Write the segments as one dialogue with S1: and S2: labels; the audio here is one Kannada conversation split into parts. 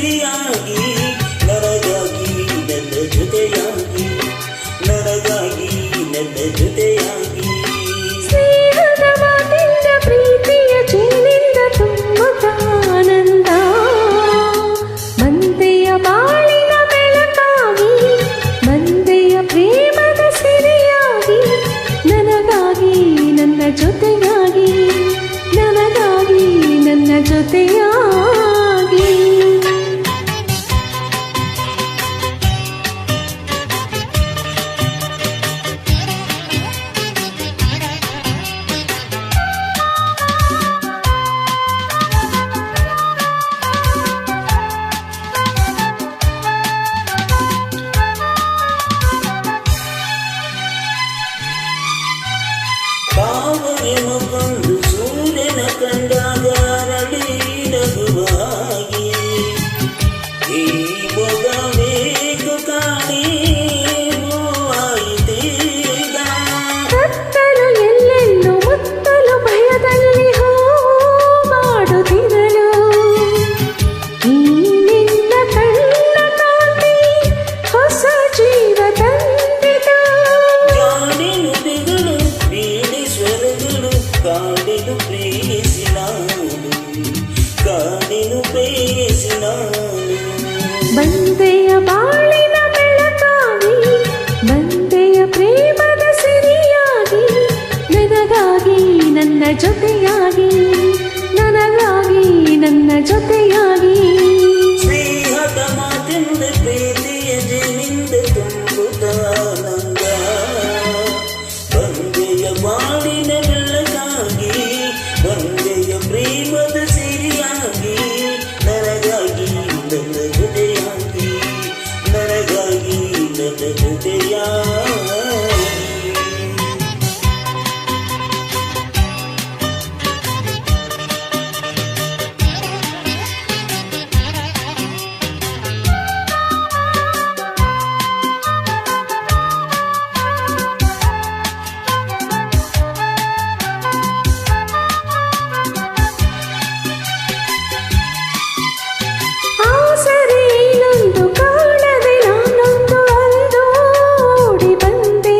S1: ಸಿರಿಯಾಗಿ ನನಗಾಗಿ ನನ್ನ ಜೊತೆಯಾಗಿ ನನಗಾಗಿ ನನ್ನ ಜೊತೆಯಾಗಿ
S2: ಸ್ನೇಹದ ಮಾತಿಂದ ಪ್ರೀತಿಯ ಚಿನ್ನಿಂದ ತುಂಬುತ್ತಾನಂದ ಮಂದೆಯ ಬಾಳಿನ ಬೆಳಕಾಗಿ ಮಂದೆಯ ಪ್ರೇಮದ ಸಿರಿಯಾಗಿ ನನಗಾಗಿ ನನ್ನ ಜೊತೆಯಾಗಿ ನನಗಾಗಿ ನನ್ನ ಜೊತೆಯಾಗಿ
S1: ಕಾವರೆ ಮಗೊಂಡು ಸೂರ್ಯನ ಕಂಡಾಗ ಅರಳಿ ನಗುವಾಗಿ ಈ ಮೊಗ ಮೇಘ ಕಾಣಿ ಹೂವಾಯಿತೀಗ
S2: ಕತ್ತಲು ಎಲ್ಲೆಲ್ಲೂ ಮುತ್ತಲು ಭಯದಲ್ಲಿ ಹೂ ಮಾಡುತ್ತಿರಲು ಈ ನಿನ್ನ ಕಣ್ಣ ಕಾಂತಿ ಹೊಸ ಜೀವ ತಂದಿತು
S1: ಜಾಣಿ ನುಡಿಗಳು ಬೀಳಿ ಸ್ವರಗಳು ಕಾಡಿನು ಪ್ರೇಯಸಿ ನಾನು ಕಾಡಿನು ಪ್ರೇಯಸಿ ನಾನು
S2: ಬಂದೆಯ ಬಾಳಿನ ಬೆಳಕಾಗಿ ಬಂದೆಯ ಪ್ರೇಮದ ಸಿರಿಯಾಗಿ ನನಗಾಗಿ ನನ್ನ ಜೊತೆಯಾಗಿ ನನಗಾಗಿ ನನ್ನ ಜೊತೆಯಾಗಿ
S1: ಸ್ನೇಹದ ಮಾತಿಂದ ಪ್ರೀತಿಯ ಜನಿಂದ ತುಂಬುತ್ತಾನಂದ ಬಂದೆಯ ಬಾಳಿನ ಬೆಳಕಾಗಿ ಬಂದೆಯ ಪ್ರೇಮದ ಸಿರಿಯಾಗಿ ನನಗಾಗಿ ನನ್ನ ಜೊತೆಯಾಗಿ ನನಗಾಗಿ ನನ್ನ ಜೊತೆಯಾಗಿ
S2: ಆಸರೆ ಇನ್ನೊಂದು ಕಾಣದೆ ನಾನೊಂದು ಅಂದು ಓಡಿ ಬಂದೆ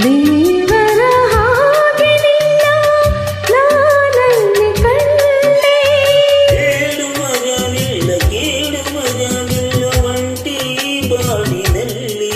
S2: ದೇವರ ಹಾಗೆ ನಿನ್ನ ನಾನಲ್ಲಿ ಕಂಡೆ
S1: ಕೇಳುವ ಜಾನಿಲ್ಲ ಕೇಳುವ ಜಾನಿಲ್ಲ ಒಂಟಿ ಬಾಳಿನಲ್ಲಿ